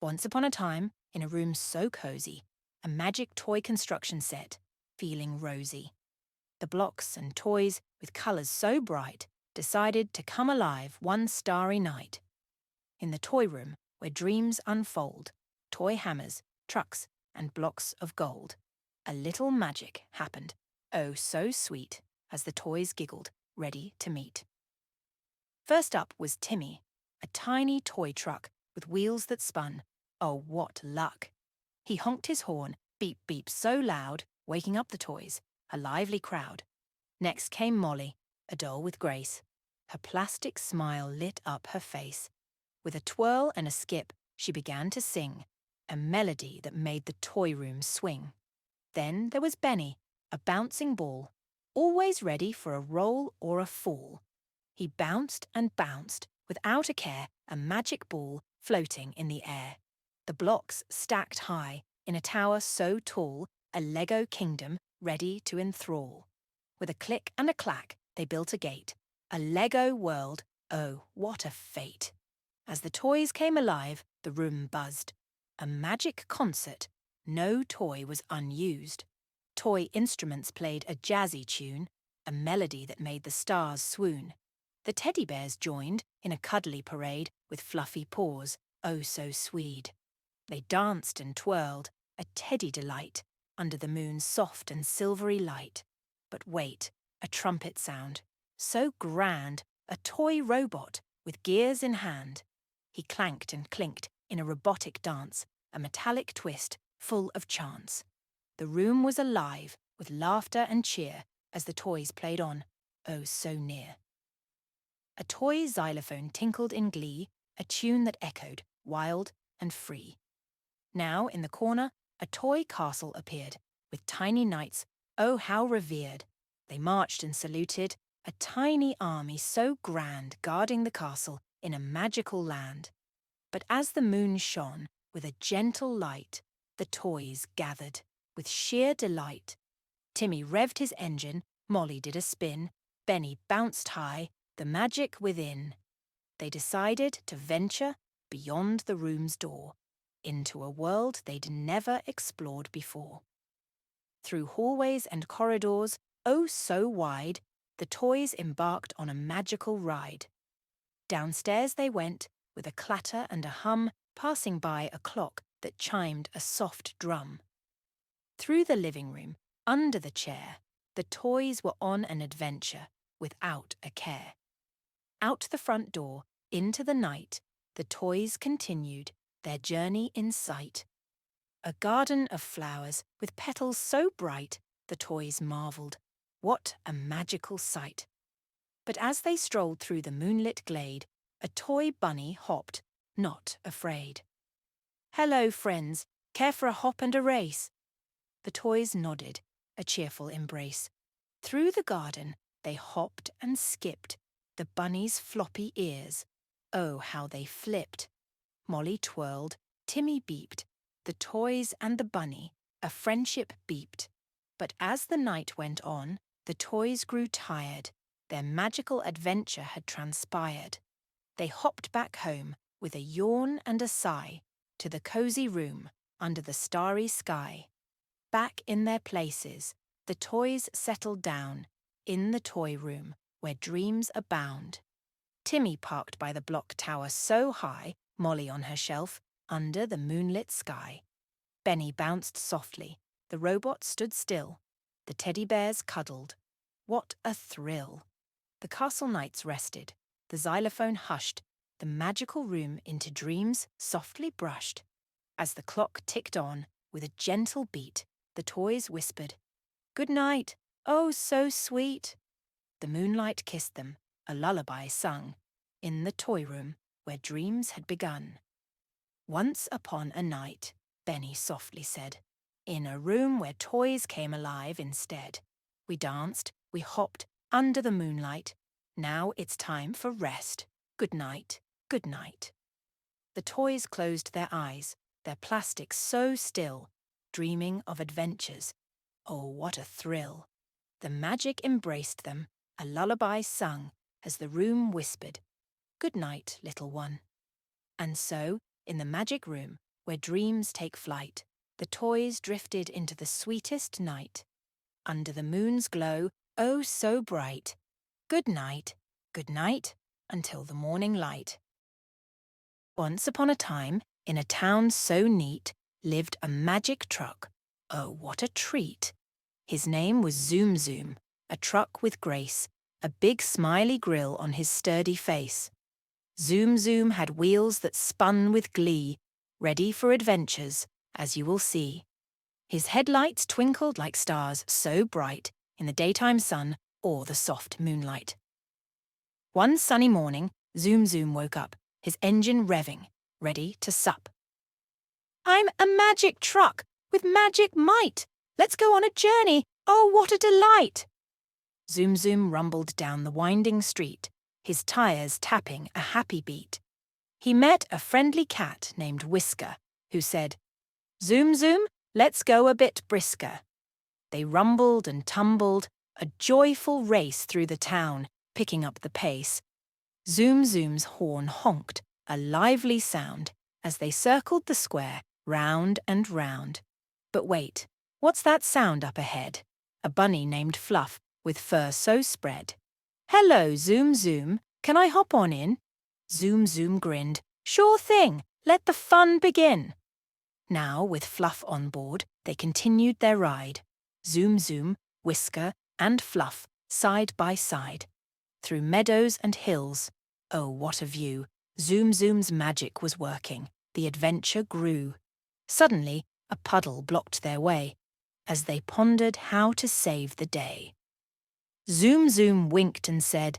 Once upon a time, in a room so cozy, a magic toy construction set, feeling rosy. The blocks and toys, with colours so bright, decided to come alive one starry night. In the toy room, where dreams unfold, toy hammers, trucks, and blocks of gold, a little magic happened, oh so sweet, as the toys giggled, ready to meet. First up was Timmy, a tiny toy truck with wheels that spun. Oh, what luck! He honked his horn, beep beep so loud, waking up the toys, a lively crowd. Next came Molly, a doll with grace. Her plastic smile lit up her face. With a twirl and a skip, she began to sing, a melody that made the toy room swing. Then there was Benny, a bouncing ball, always ready for a roll or a fall. He bounced and bounced, without a care, a magic ball floating in the air. The blocks stacked high, in a tower so tall, a Lego kingdom ready to enthrall. With a click and a clack, they built a gate. A Lego world, oh, what a fate! As the toys came alive, the room buzzed. A magic concert, no toy was unused. Toy instruments played a jazzy tune, a melody that made the stars swoon. The teddy bears joined in a cuddly parade with fluffy paws, oh so sweet. They danced and twirled, a teddy delight, under the moon's soft and silvery light. But wait, a trumpet sound, so grand, a toy robot with gears in hand. He clanked and clinked in a robotic dance, a metallic twist full of chance. The room was alive with laughter and cheer as the toys played on, oh so near. A toy xylophone tinkled in glee, a tune that echoed, wild and free. Now, in the corner, a toy castle appeared, with tiny knights, oh how revered. They marched and saluted, a tiny army so grand guarding the castle in a magical land. But as the moon shone with a gentle light, the toys gathered with sheer delight. Timmy revved his engine, Molly did a spin, Benny bounced high, the magic within. They decided to venture beyond the room's door, into a world they'd never explored before. Through hallways and corridors, oh so wide, the toys embarked on a magical ride. Downstairs they went, with a clatter and a hum, passing by a clock that chimed a soft drum. Through the living room, under the chair, the toys were on an adventure, without a care. Out the front door, into the night, the toys continued, their journey in sight. A garden of flowers, with petals so bright, the toys marvelled. What a magical sight! But as they strolled through the moonlit glade, a toy bunny hopped, not afraid. "Hello, friends, care for a hop and a race?" The toys nodded, a cheerful embrace. Through the garden they hopped and skipped, the bunny's floppy ears. Oh, how they flipped! Molly twirled, Timmy beeped, the toys and the bunny, a friendship beeped. But as the night went on, the toys grew tired. Their magical adventure had transpired. They hopped back home with a yawn and a sigh to the cozy room under the starry sky. Back in their places, the toys settled down in the toy room where dreams abound. Timmy parked by the block tower so high, Molly on her shelf, under the moonlit sky. Benny bounced softly, the robot stood still, the teddy bears cuddled. What a thrill! The castle knights rested, the xylophone hushed, the magical room into dreams softly brushed. As the clock ticked on, with a gentle beat, the toys whispered, "Good night, oh so sweet." The moonlight kissed them, a lullaby sung, in the toy room where dreams had begun. Once upon a night, Benny softly said, in a room where toys came alive instead. We danced, we hopped, under the moonlight. Now it's time for rest. Good night, good night. The toys closed their eyes, their plastic so still, dreaming of adventures. Oh, what a thrill! The magic embraced them, a lullaby sung, as the room whispered, "Good night, little one." And so, in the magic room, where dreams take flight, the toys drifted into the sweetest night. Under the moon's glow, oh so bright. Good night, until the morning light. Once upon a time, in a town so neat, lived a magic truck. Oh, what a treat! His name was Zoom Zoom, a truck with grace, a big smiley grill on his sturdy face. Zoom Zoom had wheels that spun with glee, ready for adventures, as you will see. His headlights twinkled like stars so bright in the daytime sun or the soft moonlight. One sunny morning, Zoom Zoom woke up, his engine revving, ready to sup. "I'm a magic truck with magic might. Let's go on a journey. Oh, what a delight!" Zoom Zoom rumbled down the winding street, his tires tapping a happy beat. He met a friendly cat named Whisker, who said, "Zoom Zoom, let's go a bit brisker." They rumbled and tumbled, a joyful race through the town, picking up the pace. Zoom Zoom's horn honked, a lively sound, as they circled the square, round and round. But wait, what's that sound up ahead? A bunny named Fluff, with fur so spread. "Hello, Zoom Zoom, can I hop on in?" Zoom Zoom grinned. "Sure thing, let the fun begin." Now, with Fluff on board, they continued their ride. Zoom Zoom, Whisker, and Fluff, side by side. Through meadows and hills. Oh, what a view! Zoom Zoom's magic was working. The adventure grew. Suddenly, a puddle blocked their way, as they pondered how to save the day. Zoom Zoom winked and said,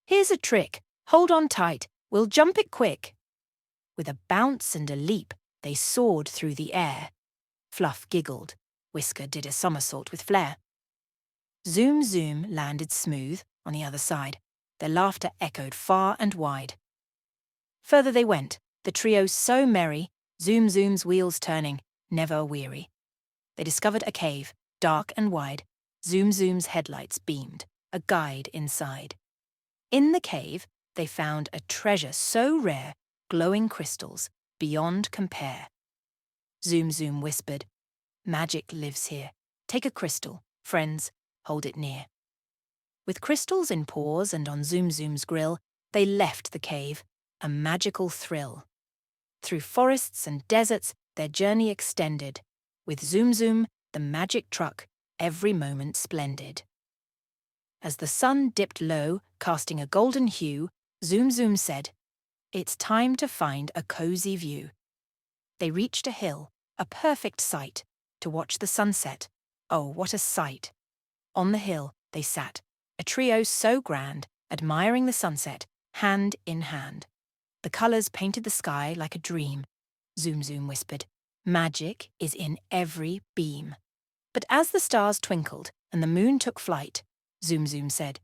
"Here's a trick. Hold on tight. We'll jump it quick." With a bounce and a leap, they soared through the air. Fluff giggled. Whisker did a somersault with flair. Zoom Zoom landed smooth on the other side. Their laughter echoed far and wide. Further they went, the trio so merry, Zoom Zoom's wheels turning, never weary. They discovered a cave, dark and wide. Zoom Zoom's headlights beamed, a guide inside. In the cave, they found a treasure so rare, glowing crystals, beyond compare. Zoom Zoom whispered, "Magic lives here. Take a crystal, friends, hold it near." With crystals in paws and on Zoom Zoom's grill, they left the cave, a magical thrill. Through forests and deserts, their journey extended. With Zoom Zoom, the magic truck, every moment splendid. As the sun dipped low, casting a golden hue, Zoom Zoom said, "It's time to find a cozy view." They reached a hill, a perfect sight, to watch the sunset. Oh, what a sight! On the hill they sat, a trio so grand, admiring the sunset, hand in hand. The colours painted the sky like a dream. Zoom Zoom whispered, "Magic is in every beam." But as the stars twinkled and the moon took flight, Zoom Zoom said,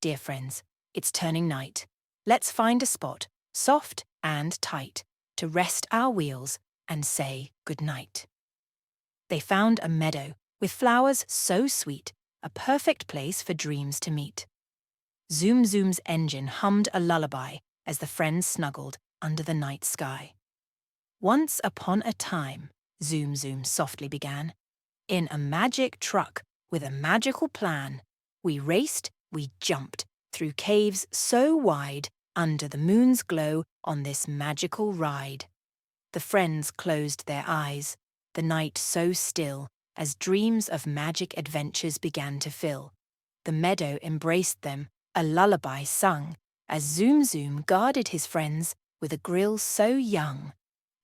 "Dear friends, it's turning night. Let's find a spot, soft and tight, to rest our wheels and say good night." They found a meadow with flowers so sweet, a perfect place for dreams to meet. Zoom Zoom's engine hummed a lullaby as the friends snuggled under the night sky. "Once upon a time," Zoom Zoom softly began, "in a magic truck with a magical plan, we raced, we jumped, through caves so wide, under the moon's glow on this magical ride." The friends closed their eyes, the night so still, as dreams of magic adventures began to fill. The meadow embraced them, a lullaby sung, as Zoom Zoom guarded his friends with a grill so young.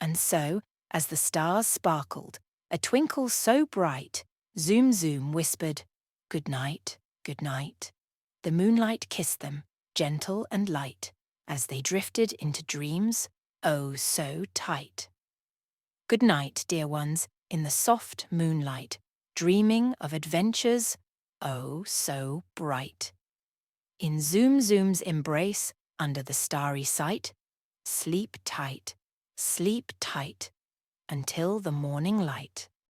And so, as the stars sparkled, a twinkle so bright, Zoom Zoom whispered, good night, good night." The moonlight kissed them, gentle and light, as they drifted into dreams, oh so tight. Good night, dear ones, in the soft moonlight, dreaming of adventures, oh so bright. In Zoom Zoom's embrace, under the starry sight, sleep tight, until the morning light.